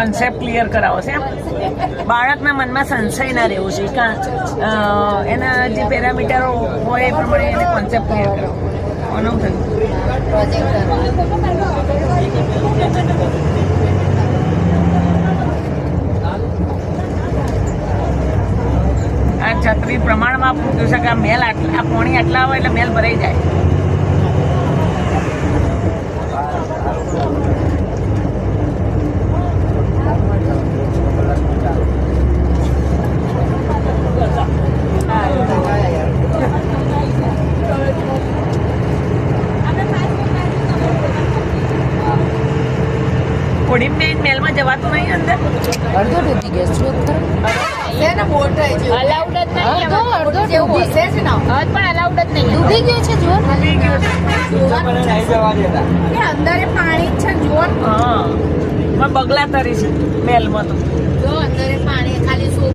concept clear કરાવો છે બાળકના મનમાં સંશય ના રહેવો છે કે એના જે પેરામીટરો હોય એ પ્રમાણે એને કોન્સેપ્ટ ક્લિયર કરાવો કોનું થયું આ છત્રી પ્રમાણમાં પૂછ્યું છે કે આ મેલ આટલા આ પોણી આટલા હોય એટલે મેલ ભરાઈ જાય કોડીમ મેલમાં જવાતું નહીં અંદર અડધો ડૂબી ગયો શું ને બોટ અલાઉડ જ નહીં અડધો જેવું હશે જ ને હવે પણ અલાઉડ જ નહીં ડૂબી ગયો છે જો કે અંદર એ પાણી જ છે જુઓ હા બગલા તરી છે મેલમાં તો જો અંદર એ પાણી